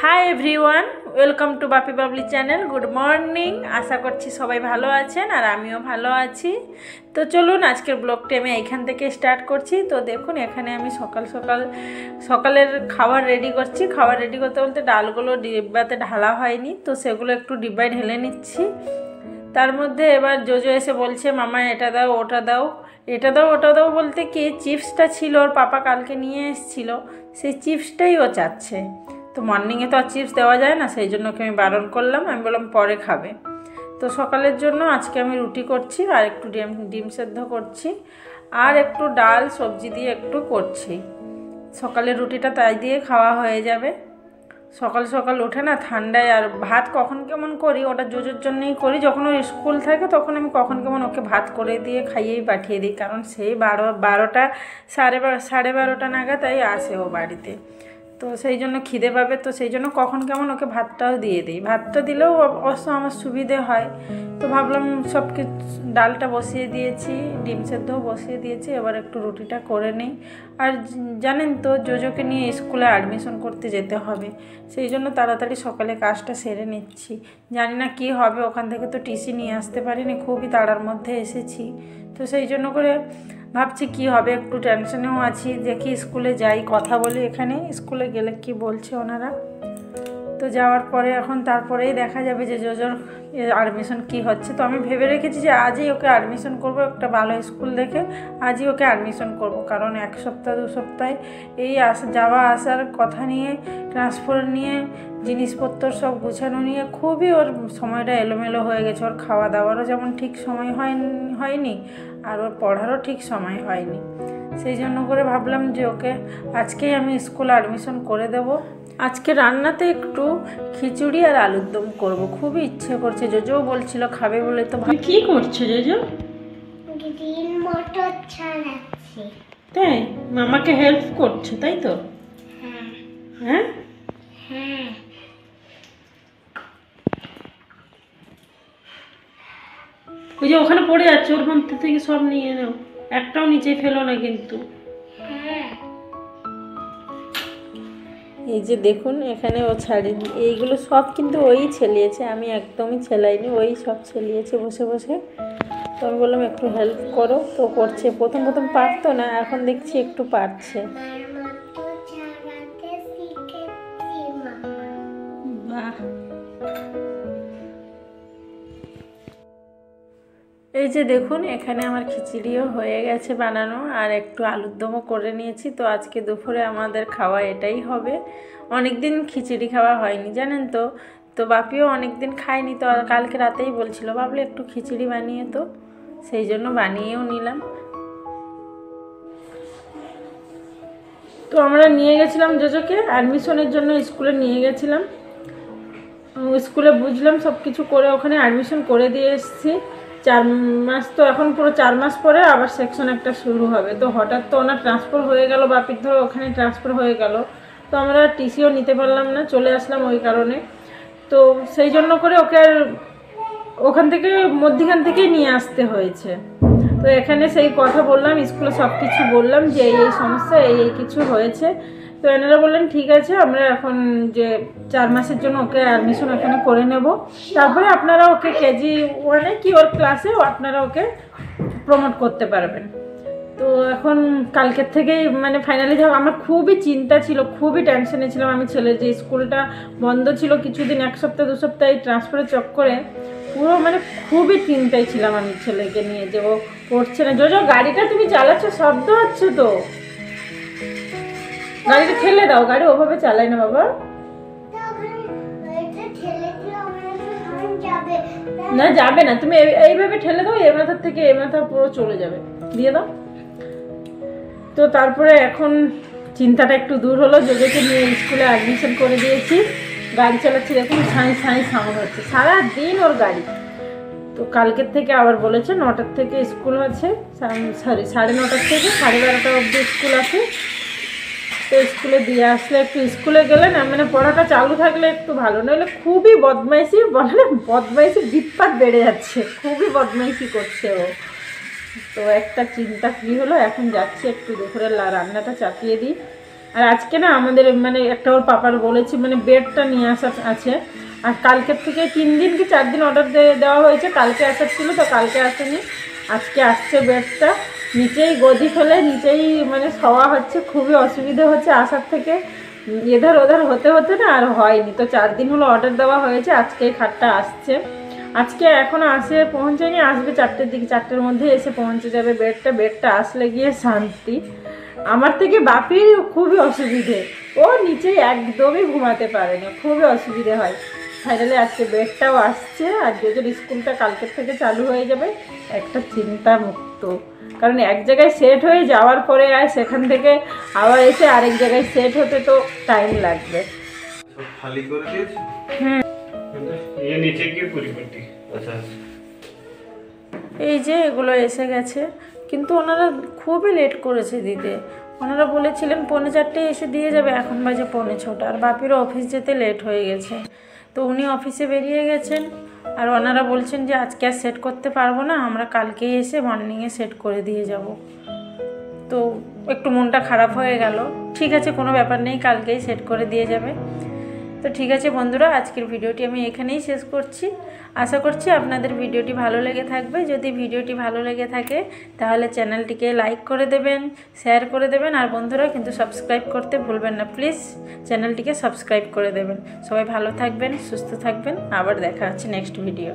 High everyone, welcome to Bapi Babli channel. Good morning. আশা করছি সবাই ভালো আছেন আর আমিও ভালো আছি। তো চলুন আজকের ব্লগটি আমি এইখান থেকে স্টার্ট করছি। তো দেখুন এখানে আমি সকালের খাবার রেডি করছি। খাবার রেডি করতে বলতে ডালগুলো ডিব্বাতে ঢালা হয়নি, তো সেগুলো একটু ডিব্বায় ঢেলে নিচ্ছি। তার মধ্যে এবার জোজো এসে বলছে মামা এটা দাও ওটা দাও। এটা দাও ওটা দাও বলতে কি, চিপসটা ছিল ওর পাপা কালকে নিয়ে এসেছিলো, সেই চিপসটাই ও চাচ্ছে। তো মর্নিংয়ে তো আর চিপস দেওয়া যায় না, সেই জন্য ওকে আমি বারণ করলাম। আমি বললাম পরে খাবে। তো সকালের জন্য আজকে আমি রুটি করছি আর একটু ডিম সেদ্ধ করছি আর একটু ডাল সবজি দিয়ে একটু করছি। সকালের রুটিটা তাই দিয়ে খাওয়া হয়ে যাবে। সকাল সকাল ওঠে না ঠান্ডায়, আর ভাত কখন কেমন করি ওটা জোজোর জন্যই করি। যখন ওর স্কুল থাকে তখন আমি কখন কেমন ওকে ভাত করে দিয়ে খাইয়েই পাঠিয়ে দিই, কারণ সেই বারোটা সাড়ে বারোটা নাগাদ আসে ও বাড়িতে। তো সেই জন্য খিদে পাবে, তো সেই জন্য কখন কেমন ওকে ভাতটাও দিয়ে দিই। ভাতটা দিলেও অবশ্য আমার সুবিধে হয়। তো ভাবলাম সব কিছু, ডালটা বসিয়ে দিয়েছি, ডিম সেদ্ধও বসিয়ে দিয়েছি, এবার একটু রুটিটা করে নিই। আর জানেন তো জোজোকে নিয়ে স্কুলে অ্যাডমিশন করতে যেতে হবে, সেই জন্য তাড়াতাড়ি সকালে কাজটা সেরে নিচ্ছি। জানি না কি হবে, ওখান থেকে তো টিসি নিয়ে আসতে পারিনি, খুবই তাড়ার মধ্যে এসেছি। তো সেই জন্য করে ভাবছি কি হবে, একটু টেনশনেও আছি। দেখি স্কুলে যাই, কথা বলি এখানে, স্কুলে গেলে কি বলছে ওনারা। তো যাওয়ার পরে এখন তারপরেই দেখা যাবে যে জোজোর অ্যাডমিশন কি হচ্ছে। তো আমি ভেবে রেখেছি যে আজই ওকে অ্যাডমিশন করব, একটা ভালো স্কুল দেখে আজই ওকে অ্যাডমিশন করব। কারণ এক সপ্তাহ দু সপ্তাহে এই যাওয়া আসার কথা নিয়ে, ট্রান্সফার নিয়ে, জিনিসপত্র সব গুছানো নিয়ে খুবই ওর সময়টা এলোমেলো হয়ে গেছে। ওর খাওয়া দাওয়ারও যেমন ঠিক সময় হয়নি আর ওর পড়ারও ঠিক সময় হয়নি। সেই জন্য করে ভাবলাম যে ওকে আজকেই আমি স্কুলে অ্যাডমিশন করে দেব। আজকে রান্নাতে একটু খিচুড়ি আর আলুর দম করবো, খুবই ইচ্ছে করছে। জোজোও বলছিল খাবে বলে। তো কি করছে জোজো? গ্রিন মটর ছাড়াচ্ছি। তাই মামাকে হেল্প করছে, তাই তো? হ্যাঁ হ্যাঁ। ওই যে ওখানে পড়ে যাচ্ছে, ওর মধ্যে থেকে সব নিয়ে নাও, একটাও নিচে ফেলো না কিন্তু। এই যে দেখুন এখানে ও ছাড়েনি, এইগুলো সব কিন্তু ওই ছেলিয়েছে, আমি একদমই ছেলাইনি, ওই সব ছেলিয়েছে বসে বসে। তো আমি বললাম একটু হেল্প করো, তো করছে। প্রথম প্রথম পারতো না, এখন দেখছি একটু পারছে। বাহ। এই যে দেখুন এখানে আমার খিচুড়িও হয়ে গেছে বানানো, আর একটু আলুর দমও করে নিয়েছি। তো আজকে দুপুরে আমাদের খাওয়া এটাই হবে। অনেক দিন খিচুড়ি খাওয়া হয়নি জানেন তো। তো বাপিও অনেক দিন খায়নি, তো কালকে রাতেই বলছিল ভাবলে একটু খিচুড়ি বানিয়ে, তো সেই জন্য বানিয়েও নিলাম। তো আমরা নিয়ে গেছিলাম জোজোকে অ্যাডমিশনের জন্য, স্কুলে নিয়ে গেছিলাম। স্কুলে বুঝলাম সব কিছু করে ওখানে অ্যাডমিশন করে দিয়ে এসেছি। 4 মাস, তো এখন পুরো 4 মাস পরে আবার সেকশন একটা শুরু হবে। তো হঠাৎ তো ওনার ট্রান্সফার হয়ে গেল, বাপির ধরো ওখানে ট্রান্সফার হয়ে গেল। তো আমরা টিসিও নিতে পারলাম না, চলে আসলাম ওই কারণে। তো সেই জন্য করে ওকে আর ওখান থেকে মধ্যিখান থেকেই নিয়ে আসতে হয়েছে। তো এখানে সেই কথা বললাম, স্কুলে সব কিছু বললাম যে এই সমস্যা, এই কিছু হয়েছে। তো এনারা বললেন ঠিক আছে, আমরা এখন যে 4 মাসের জন্য ওকে অ্যাডমিশন এখানে করে নেব, তারপরে আপনারা ওকে কেজি 1-এ কি ওর ক্লাসে আপনারা ওকে প্রমোট করতে পারবেন। তো এখন কালকের থেকেই মানে ফাইনালি যাব। আমার খুবই চিন্তা ছিল, খুবই টেনশনে ছিলাম আমি। ছেলের যে স্কুলটা বন্ধ ছিল কিছুদিন, 1 সপ্তাহ 2 সপ্তাহ ট্রান্সফারের চক্করে পুরো মানে খুবই চিন্তায় ছিলাম আমি ছেলেকে নিয়ে, যে ও পড়ছে না। জোজো গাড়িটা তুমি চালাচ্ছ, শব্দ হচ্ছে তো, গাড়িটা ঠেলে দাও, গাড়ি ওভাবে চালাই না বাবা। না যাবে না, তুমি এইভাবে ঠেলে দাও, এ মাথার থেকে এ মাথা পুরো চলে যাবে, দিয়ে দাও। তো তারপরে এখন চিন্তাটা একটু দূর হলো, জোজোকে নিয়ে স্কুলে অ্যাডমিশন করে দিয়েছি। গাড়ি চালাচ্ছি দেখুন, সাঁই সাউন্ড হচ্ছে সারাদিন ওর গাড়ি। তো কালকের থেকে আবার বলেছে 9টার থেকে স্কুল আছে, সরি 9:30 থেকে 12:30 অবধি স্কুল আছে। তো স্কুলে দিয়ে আসলে একটু, স্কুলে গেলে না মানে পড়াটা চালু থাকলে একটু ভালো, নইলে খুবই বদমাইশি, বলে বদমাইশি বিৎপাত বেড়ে যাচ্ছে, খুবই বদমাইশি করছে ও। তো একটা চিন্তা ফ্রি হলো, এখন যাচ্ছি একটু দুপুরের রান্নাটা চাপিয়ে দিই। আর আজকে না আমাদের মানে একটা ওর পাপার বলেছি মানে বেডটা নিয়ে আসা আছে। আর কালকের থেকে 3 দিন কি 4 দিন অর্ডার দেওয়া হয়েছে, কালকে আসার ছিল তো কালকে আসেনি, আজকে আসছে বেডটা। নিচেই গদি ফেলে নিচেই মানে শোয়া হচ্ছে, খুবই অসুবিধা হচ্ছে আসার থেকে, এধার ওধার হতে হতে না আর হয়নি। তো 4 দিন হলো অর্ডার দেওয়া হয়েছে, আজকে খাটটা আসছে। আজকে এখনও পৌঁছায়নি, আসবে 4টের দিকে, 4টের মধ্যে এসে পৌঁছে যাবে বেডটা আসলে গিয়ে শান্তি। আমার থেকে বাপির খুবই অসুবিধে, ও নিচে একদমই ঘুমাতে পারে না, খুবই অসুবিধে হয়। ফাইনালি আজকে বেডটাও আসছে, আর যেহেতু স্কুলটা কালকের থেকে চালু হয়ে যাবে একটা চিন্তা মুক্ত, কারণ এক জায়গায় সেট হয়ে যাওয়ার পরে আর সেখান থেকে আবার এসে আরেক জায়গায় সেট হতে তো টাইম লাগবে। সব খালি করে দিয়েছি। ये नीचे की पूरी पट्टी। আচ্ছা এই যে এগুলো এসে গেছে, কিন্তু ওনারা খুবই লেট করেছে দিতে। ওনারা বলেছিলেন 4:45 এসে দিয়ে যাবে, এখন বাজে 5:45, আর বাপিরও অফিস যেতে লেট হয়ে গেছে। তো উনি অফিসে বেরিয়ে গেছেন, আর ওনারা বলছেন যে আজকে আর সেট করতে পারবো না, আমরা কালকেই এসে মর্নিংয়ে সেট করে দিয়ে যাব। তো একটু মনটা খারাপ হয়ে গেল। ঠিক আছে, কোনো ব্যাপার নেই, কালকেই সেট করে দিয়ে যাবে। তো ঠিক আছে বন্ধুরা, আজকের ভিডিওটি আমি এখানেই শেষ করছি। আশা করছি আপনাদের ভিডিওটি ভালো লেগে থাকবে। যদি ভিডিওটি ভালো লেগে থাকে তাহলে চ্যানেলটিকে লাইক করে দেবেন, শেয়ার করে দেবেন, আর বন্ধুরা কিন্তু সাবস্ক্রাইব করতে ভুলবেন না, প্লিজ চ্যানেলটিকে সাবস্ক্রাইব করে দেবেন। সবাই ভালো থাকবেন, সুস্থ থাকবেন, আবার দেখা হচ্ছে নেক্সট ভিডিও।